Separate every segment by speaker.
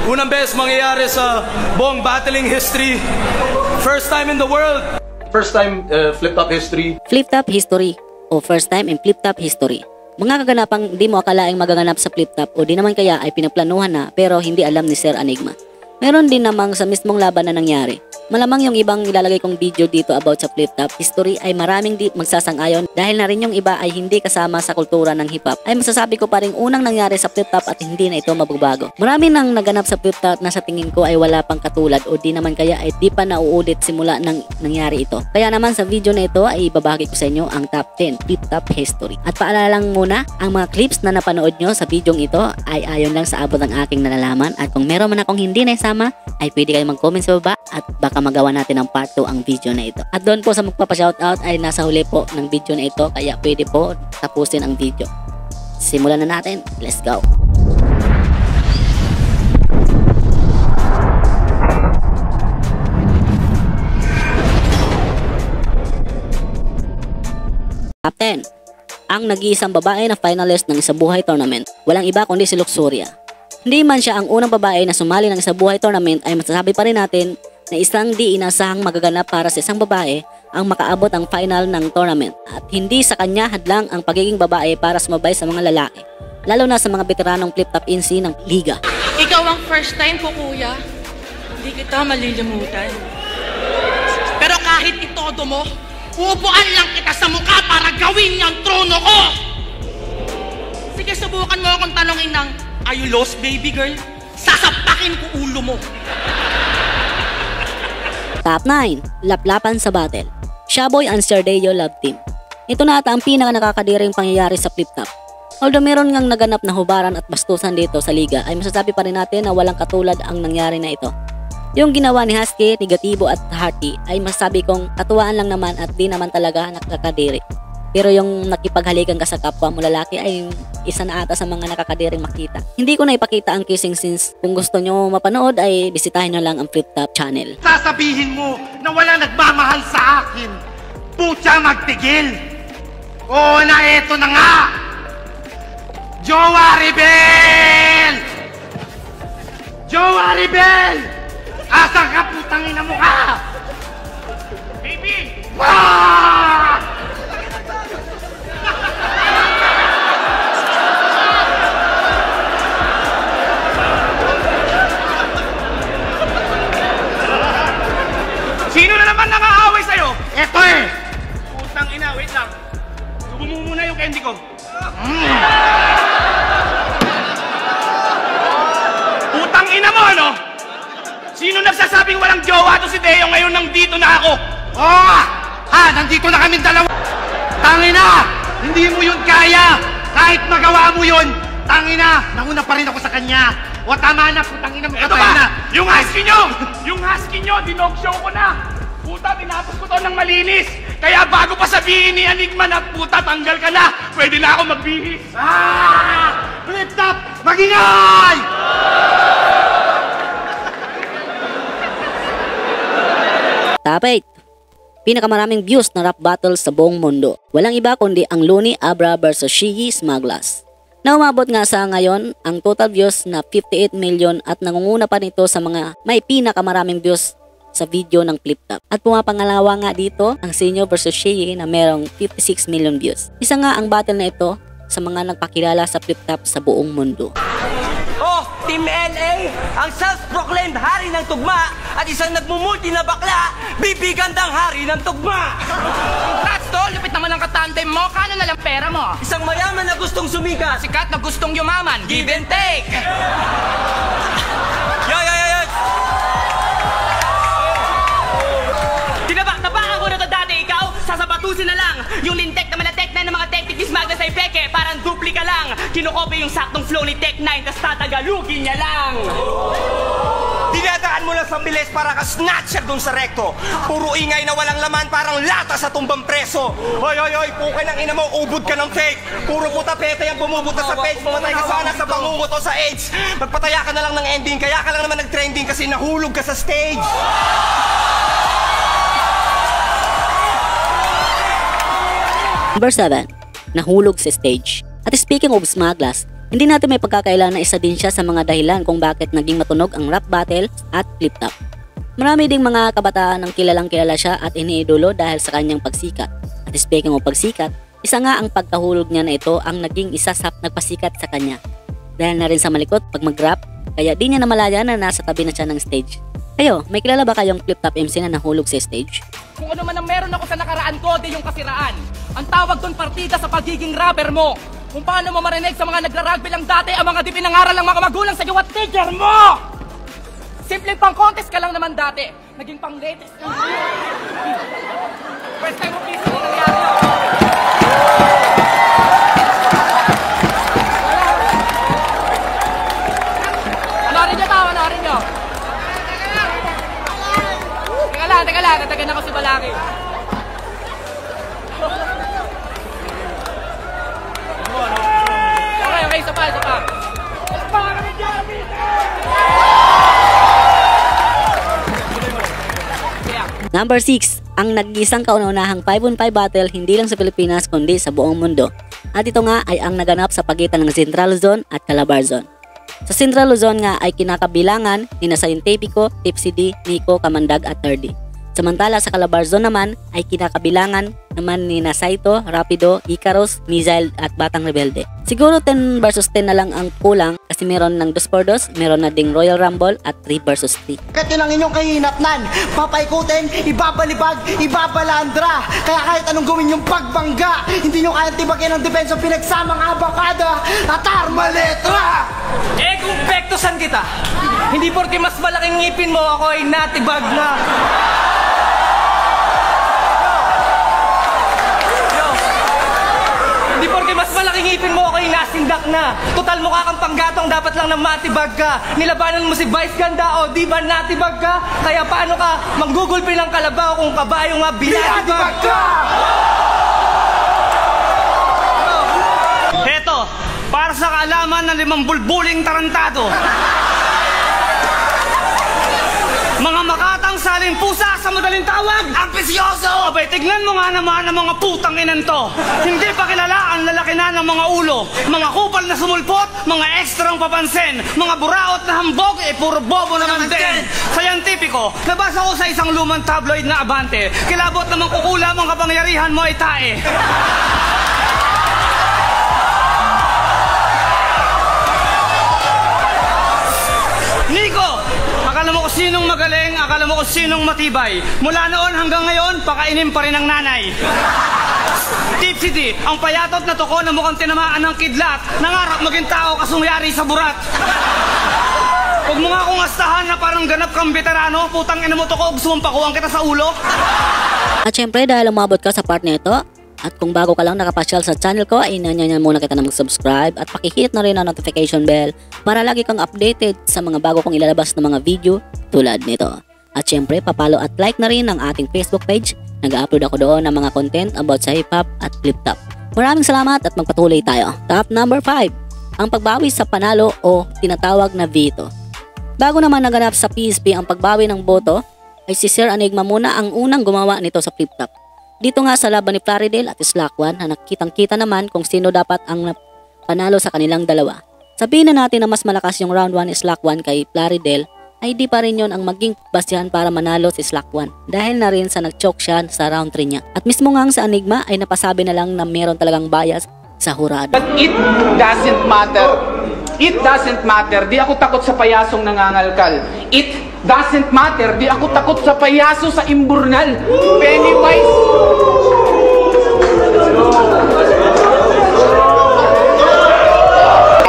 Speaker 1: Unang beses mangyayari sa buong battling history. First time in the world. First time flip-top history.
Speaker 2: Flip-top history o first time in flip-top history. Mga kaganapang di mo akalaing magaganap sa flip-top o di naman kaya ay pinagplanuhan na pero hindi alam ni Sir Enigma. Meron din namang sa mismong laban na nangyari. Malamang yung ibang ilalagay kong video dito about sa flip-top history ay maraming di magsasang-ayon dahil na rin yung iba ay hindi kasama sa kultura ng hip-hop. Ay masasabi ko pa rin unang nangyari sa flip-top at hindi na ito mababago. Marami nang naganap sa flip-top na sa tingin ko ay wala pang katulad o di naman kaya ay di pa nauulit simula nang nangyari ito. Kaya naman sa video na ito ay ibabahagi ko sa inyo ang top 10 flip-top history. At paalala lang muna, ang mga clips na napanood nyo sa video ito ay ayon lang sa abot ng aking nalalaman at kung meron man akong hindi na isama ay pwede kayo mag-comment sa baba at baka magawa natin ng part 2 ang video na ito. At doon po sa magpapa-shoutout ay nasa huli po ng video na ito kaya pwede po tapusin ang video. Simulan na natin. Let's go! Top 10. Ang nag-iisang babae na finalist ng Isabuhay Tournament. Walang iba kundi si Luxuria. Hindi man siya ang unang babae na sumali ng Isabuhay Tournament ay masasabi pa rin natin na isang di inasahang magaganap para sa isang babae ang makaabot ang final ng tournament at hindi sa kanya hadlang ang pagiging babae para sumabay sa mga lalaki, lalo na sa mga veteranong flip-top NC ng liga.
Speaker 3: Ikaw ang first time ko, kuya. Hindi kita malilimutan. Pero kahit itodo mo, upuan lang kita sa mukha para gawin yung trono ko! Sige, subukan mo akong tanongin ng, are you lost, baby girl? Sasapakin ko ulo mo!
Speaker 2: Top 9. Laplapan sa battle. Shaboy and Sardeo Love Team. Ito na ata ang pinaka nakakadiring pangyayari sa flip-top. Although meron ngang naganap na hubaran at bastusan dito sa liga ay masasabi pa rin natin na walang katulad ang nangyari na ito. Yung ginawa ni Husky, Negativo at Harty ay masasabi kong katuwaan lang naman at di naman talaga nakakadiri. Pero yung nakipaghalikan ka sa kapwa mo lalaki ay isa na ata sa mga nakakadiring makita. Hindi ko na ipakita ang kissing scenes. Kung gusto nyo mapanood ay bisitahin nyo lang ang flip-top channel.
Speaker 4: Sasabihin mo na wala nagmamahal sa akin. Pucha magtigil. Oo na, eto na nga. Jowa Rebel! Jowa Rebel! Asan ka, putang ina mo ka? Baby! Ah! Sino na naman nangaaway sa'yo? Eto eh! Putang ina, wait lang. Subo mo muna yung candy ko. Putang ina mo, ano? Sino nagsasabing walang jowa to si Deo ngayon nandito na ako? Oh! Ha, nandito na kami dalawa. Tangina! Hindi mo yun kaya! Kahit magawa mo yun, tangina! Nauna pa rin ako sa kanya. O tama na, putang ina mo. Ito ba? Yung husky nyo! Yung husky nyo, dinog show ko na! Puta, tinapos ko to ng malinis! Kaya bago pa sabihin ni Enigma na puta, tanggal ka na! Pwede na ako magbihis! Ah! Flip-top! Magingay!
Speaker 2: Top 8. Pinakamaraming views na rap battle sa buong mundo. Walang iba kundi ang Looney Abra vs Shiggy Smugglas. Na umabot nga sa ngayon ang total views na 58 million at nangunguna pa nito sa mga may pinakamaraming views sa video ng flip-top. At pumapangalawa nga dito ang Senyo vs Shiggy na merong 56 million views. Isa nga ang battle na ito sa mga nagpakilala sa flip-top sa buong mundo.
Speaker 5: Oh, Team LA, ang self-proclaimed hari ng tugma at isang nagmumulti na bakla, bibigandang hari ng tugma!
Speaker 3: Congrats, tol! Lupit naman ang katandem mo. Kano na lang pera mo?
Speaker 5: Isang mayaman na gustong sumikat,
Speaker 3: Sikat na gustong yumaman. Give and take! Tinabak-tabakan ko na to dati, ikaw? Sasabatusin na lang. Yung lintek na malatek na ng mga technique ni Smaglas ay peke. Parang duplika lang. Kinokopy yung saktong flow ni Tech 9 tas tatagalugin niya lang.
Speaker 5: dinadaan mo lang sa bilis para ka snatcher dun sa rekto. Puro ingay na walang laman, parang lata sa tumbang preso. Hoy, hoy, hoy, pukay ng ina mo, ubod ka ng fake. Puro puta pete yung bumubuta sa page. Pumatay ka sana sa bangungot o sa AIDS. Magpataya ka na lang ng ending, kaya ka lang naman nag-trending kasi nahulog ka sa stage.
Speaker 2: Number 7. Nahulog sa stage. At speaking of Smaglas, Hindi natin may pagkakailan na isa din siya sa mga dahilan kung bakit naging matunog ang rap battle at Flip Top. Marami ding mga kabataan ang kilalang kilala siya at iniidolo dahil sa kanyang pagsikat. At speaking of pagsikat, isa nga ang pagkahulog niya na ito ang naging isa sa nagpasikat sa kanya. Dahil na rin sa malikot pag mag-rap, kaya di niya namalayan na nasa tabi na siya ng stage. Kayo, may kilala ba kayong Flip Top MC na nahulog sa stage?
Speaker 6: Kung ano man ang meron ako sa nakaraan ko, di yung kasiraan. Ang tawag doon partida sa pagiging rapper mo. Kung paano mo marinig sa mga nagra-rugby lang dati ang mga di pinangaral ng mga magulang sa iyo at teacher mo! Simpleng pang-contest ka lang naman dati. Naging pang-latest ka. First time mo piso na nangyari yun. Anorin nyo tao, anorin nyo. Teka lang, natagan ako si Balaki. Okay, isa pa.
Speaker 2: Number 6, ang nag-isang kauna-unahang 5-on-5 battle hindi lang sa Pilipinas kundi sa buong mundo. At ito nga ay ang naganap sa pagitan ng Central Luzon at Calabar Zone. Sa Central Luzon nga ay kinakabilangan ni Scientifico, Tipsy D, Nico, Kamandag at Terdy. Samantala sa Calabar Zone naman ay kinakabilangan naman ni Saito, Rapido, Icarus, Missile at Batang Rebelde. Siguro 10 versus 10 na lang ang kulang kasi meron ng 2x2, meron na ding Royal Rumble at 3 versus 3.
Speaker 7: Ito lang inyong kahinatnan, papaikutin, ibabalibag, ibabalandra. Kaya kahit anong gawin yung pagbangga, hindi nyo kaya tibagin ang depensa pinagsamang abakada at armaletra.
Speaker 6: Eh kung pektosan kita, hindi porke mas malaking ngipin mo ako ay natibag na. Hindi porke mas malaking ngipin mo ako ay nasindak na. Total mukha kang panggatong, dapat lang na matibag ka. Nilabanan mo si Vice Ganda o di ba natibag ka? Kaya paano ka manggugulpi ng kalabaw kung kabayo nga binatibag ka?
Speaker 4: Heto, para sa kaalaman ng 5 bulbuling tarantado. Mga makatang saling pusa sa madaling tawag, ambisyoso! Abay, tignan mo nga naman ang mga putang inan to. Hindi pa kilala ang lalaki na ng mga ulo. Mga kupal na sumulpot, mga ekstrang papansin. Mga buraot na hambog, puro bobo naman din. Scientifico, nabasa ko sa isang lumang tabloid na Abante. Kilabot naman kukulam ang kapangyarihan mo ay tae. Nico! Akala mo kung sinong magaling, akala mo kung sinong matibay. Mula noon hanggang ngayon, pakainin pa rin ang nanay. Tipsy D, ang payatot na toko na mukhang tinamaan ng kidlat. Nangarap maging tao kasungyari sa burat. Huwag mo nga akong astahan na parang ganap kang veterano. Putang ina mo toko, gusto mong pakuwang kita sa ulo.
Speaker 2: At syempre dahil umabot ka sa part na ito, at kung bago ka lang nakapasyal sa channel ko, ay nanyanyan muna kita na mag-subscribe at pakihit na rin ang notification bell para lagi kang updated sa mga bago kong ilalabas na mga video tulad nito. At syempre, papalo at like na rin ang ating Facebook page. Nag-upload ako doon ng mga content about sa hip-hop at Flip Top. Maraming salamat at magpatuloy tayo. Top number 5, ang pagbawi sa panalo o tinatawag na veto. Bago naman naganap sa PSP ang pagbawi ng boto, ay si Sir Enigma muna ang unang gumawa nito sa Flip Top. Dito nga sa laban ni Plaridel at Slackwon na nakitang-kita naman kung sino dapat ang panalo sa kanilang dalawa. Sabihin na natin na mas malakas yung round 1 ni Slackwon kay Plaridel, ay di pa rin yon ang maging basyahan para manalo si Slackwon dahil na rin sa nag-choke siya sa round 3 niya. At mismo nga sa Enigma ay napasabi na lang na meron talagang bias sa hurado.
Speaker 8: But it doesn't matter. It doesn't matter. Di ako takot sa payasong nangangalkal. It doesn't matter. Di ako takot sa payaso sa imburnal. Pennywise.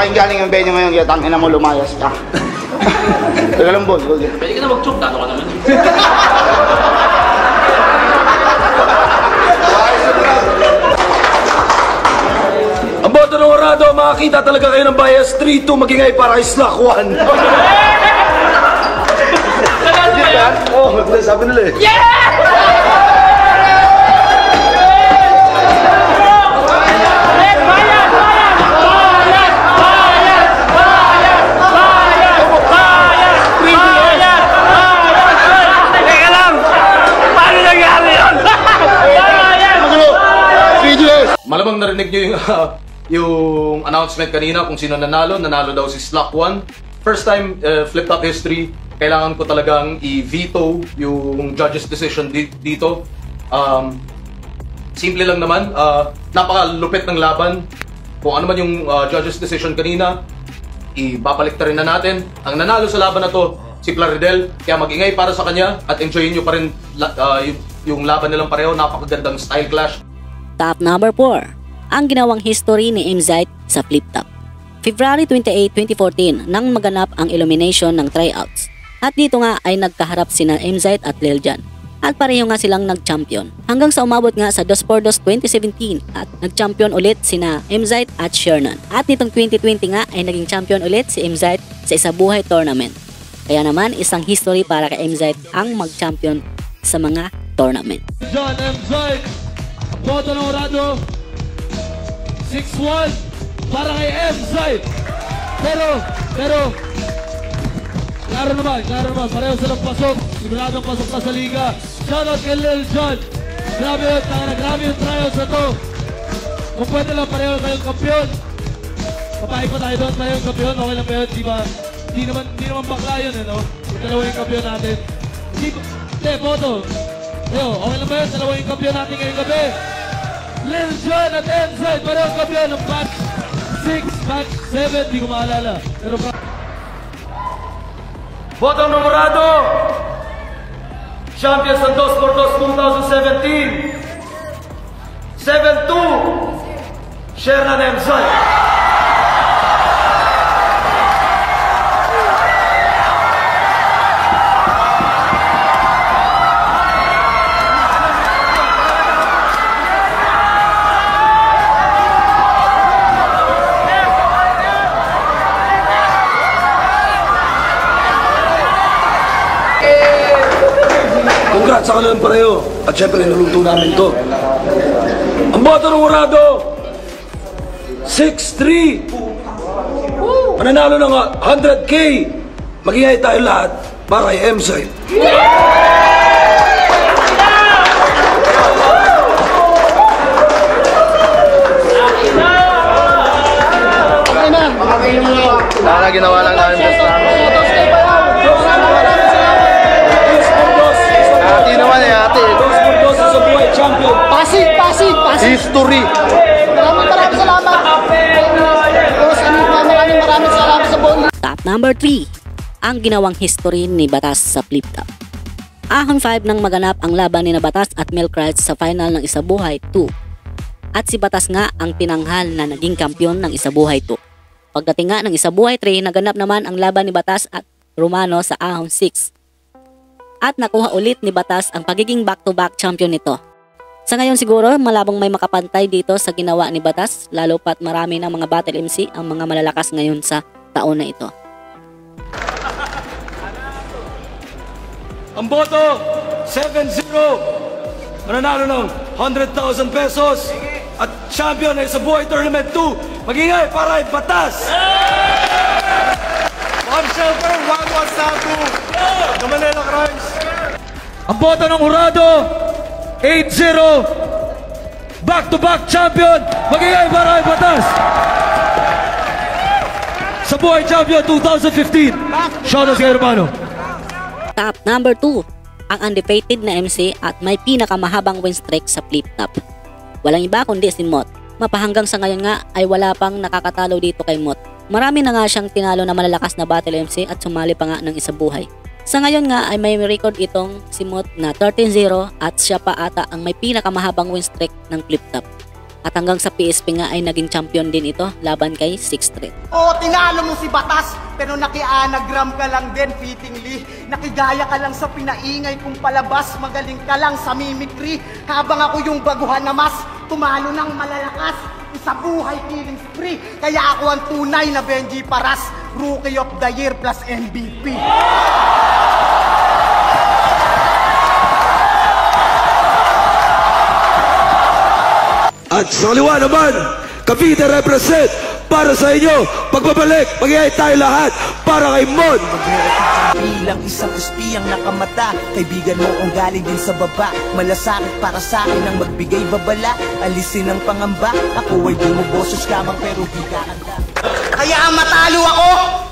Speaker 7: Aking galing ang venue ngayon, kaya tangina mo lumayas ka. Teka lang, boss.
Speaker 6: Pwede ka na mag-choke, talo ka naman.
Speaker 1: Ang boto ng Horado, makakita talaga kayo ng bias 3-2 magingay para kay Slackwon. Oh, sabi nila eh.
Speaker 4: Teka lang! Paano nangyari yun?
Speaker 1: Malamang narinig nyo yung announcement kanina kung sino nanalo. Nanalo daw si Slack 1. First time flip-top history, kailangan ko talagang i-veto yung judge's decision dito. Simple lang naman, napakalupit ng laban. Kung ano man yung judge's decision kanina, ibabalik rin na natin. Ang nanalo sa laban na to, si Plaridel. Kaya mag-ingay para sa kanya at enjoyin nyo pa rin yung laban nilang pareho. Napakagandang style clash.
Speaker 2: Top number 4, ang ginawang history ni MZite sa flip-top. February 28, 2014 nang maganap ang elimination ng tryouts. At dito nga ay nagkaharap sina MZite at Lil Jon. At pareho nga silang nag-champion. Hanggang sa umabot nga sa 2x2 2017 at nag-champion ulit sina MZite at Shernan. At nitong 2020 nga ay naging champion ulit si MZite sa Isabuhay Tournament. Kaya naman isang history para kay MZite ang mag-champion sa mga tournament.
Speaker 9: John MZite, boto ng Orado, 6-1 para kay MZite. Pero klaro naman, pareho silang pasok, siguradong pasok na sa liga. Shoutout kay Lil Jon. Grabe yung trials na to. Kung pwede lang pareho kayong kampiyon. Papahay pa tayo doon, tayong kampiyon, okay lang ba yun? Di naman bakla yun, no? Yung dalawa yung kampiyon natin. Boto. Okay lang ba yun? Dalawa yung kampiyon natin ngayong gabi. Lil Jon at MZite, pareho kampiyon ng match 6, match 7, di ko maalala. Pero
Speaker 1: Botong Nomorado, champions ng 2x2 2017, 7-2, Shernan MZite.
Speaker 10: Congrats sa kanilang pareho. At syempre, nalugto namin to. Ang boto ng Orado, 6-3. Mananalo ng 100K. Mag-ingay tayo lahat para kay MZite.
Speaker 5: Sana ginawa lang namin best namin. Ate naman ate.
Speaker 10: 2x2 sa buhay champion.
Speaker 7: Pasig!
Speaker 5: History.
Speaker 7: Maraming salamat. Maraming salamat sa buong.
Speaker 2: Top number 3, ang ginawang history ni Batas sa flip-top. Ahon 5 nang maganap ang laban ni Batas at Milk Rights sa final ng Isabuhay 2. At si Batas nga ang tinanghal na naging kampiyon ng Isabuhay 2. Pagdating nga ng Isabuhay 3, naganap naman ang laban ni Batas at Romano sa Ahon 6. At nakuha ulit ni Batas ang pagiging back-to-back champion nito. Sa ngayon siguro, malabong may makapantay dito sa ginawa ni Batas, lalo pat marami ng mga battle MC ang mga malalakas ngayon sa taon na ito.
Speaker 1: Ang boto, 7-0. Mananalo ng 100,000 pesos. At champion ay sa Buhay Tournament 2. Mag-ingay para ay Batas.
Speaker 4: Bob Shelfer, Wagwan Sabu, the Manila Crimes.
Speaker 9: ang boto ng Orado, 8-0. Back-to-back champion. Mag-ingay para kay Batas. Sa Buhay Champion 2015. Shoutout kay Romano.
Speaker 2: Top number 2, ang undefeated na MC at may pinakamahabang win streak sa flip-top. Walang iba kundi si Mot. Mapahanggang sa ngayon nga ay wala pang nakakatalo dito kay Mot. Marami na nga siyang tinalo na malalakas na battle MC at sumali pa nga ng Isabuhay. Sa ngayon nga ay may record itong si Mot na 13-0 at siya pa ata ang may pinakamahabang win streak ng flip-top. At hanggang sa PSP nga ay naging champion din ito laban kay 6-3.
Speaker 7: Tinalo mo si Batas, pero nakianagram ka lang din, fittingly. Nakigaya ka lang sa pinaingay kong palabas, magaling ka lang sa mimicry. Habang ako yung baguhan na mas, tumalo ng malalakas. Sa buhay killing spree, kaya ako ang tunay na Benji Paras, Rookie of the Year plus MVP.
Speaker 10: At sa kaliwa naman, Cavite represent para sa inyo. Pagbabalik, mag-iay tayo lahat para kay Mod.
Speaker 7: Bilang isang espiyang nakamata, kaibigan mo kung galing din sa baba. Malasakit para sa akin ang magbigay babala. Alisin ang pangamba, ako ay bumuboses lamang pero di kakanta.
Speaker 5: Kaya ang matalo ako,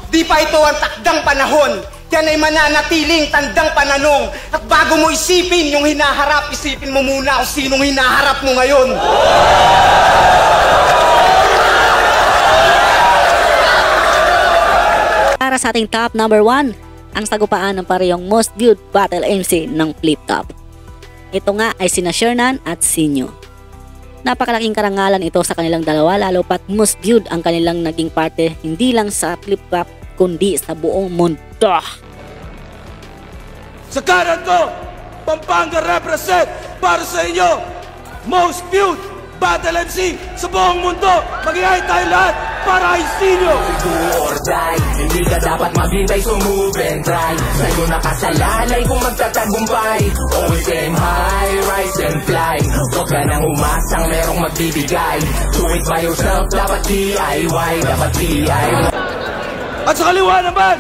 Speaker 5: di pa ito ang takdang panahon. Yan ay mananatiling tandang pananong. At bago mo isipin yung hinaharap, isipin mo muna kung sinong hinaharap mo ngayon.
Speaker 2: Para sa ating top number 1, ang sagupaan ng parehong most viewed battle MC ng Flip Top. Ito nga ay sina Shernan at Sinyo. Napakalaking karangalan ito sa kanilang dalawa, lalo pat most viewed ang kanilang naging parte hindi lang sa Flip Top kundi sa buong mundo.
Speaker 10: Sa kanan ko, Pampanga represent para sa inyo, most viewed battle MC sa buong mundo. Mag-ihay tayo lahat para kay Sinyo.
Speaker 11: Do or die, hindi ka dapat maghintay, so move and try. Sa'yo nakasalalay kung magtatagumpay. Always aim high, rise and fly. Huwag ka nang umasang merong magbibigay. Do it by yourself, dapat DIY, dapat DIY.
Speaker 10: At sa kaliwa naman,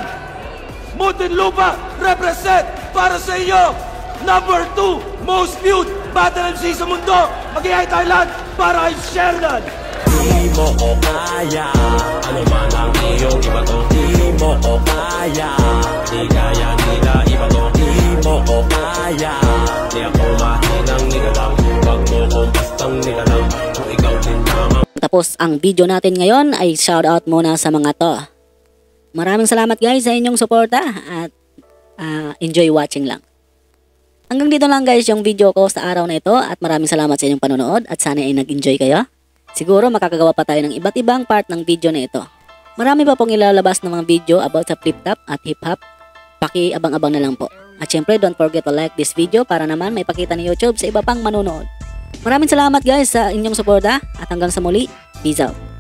Speaker 10: Muntinlupa represent para sa inyo, number 2 most viewed battle MC sa mundo. Mag-ihay tayo lahat para kay Shernan.
Speaker 11: Di mo ko kaya, ano man ang iyong iba to. Di mo ko kaya, di kaya nila iba to. Di mo ko kaya, di ako mahinang nilalang. Wag mo ko bastang nilalang, kung ikaw din naman.
Speaker 2: Tapos ang video natin ngayon ay shoutout muna sa mga to. Maraming salamat guys sa inyong suporta at enjoy watching lang. Hanggang dito lang guys yung video ko sa araw na ito at maraming salamat sa inyong panonood at sana ay nag-enjoy kayo. Siguro makakagawa pa tayo ng iba't ibang part ng video na ito. Marami pa pong ilalabas ng mga video about sa Flip Top at hip hop. Paki-abang-abang na lang po. At syempre don't forget to like this video para naman may pakita ni YouTube sa iba pang manonood. Maraming salamat guys sa inyong suporta at hanggang sa muli. Peace out.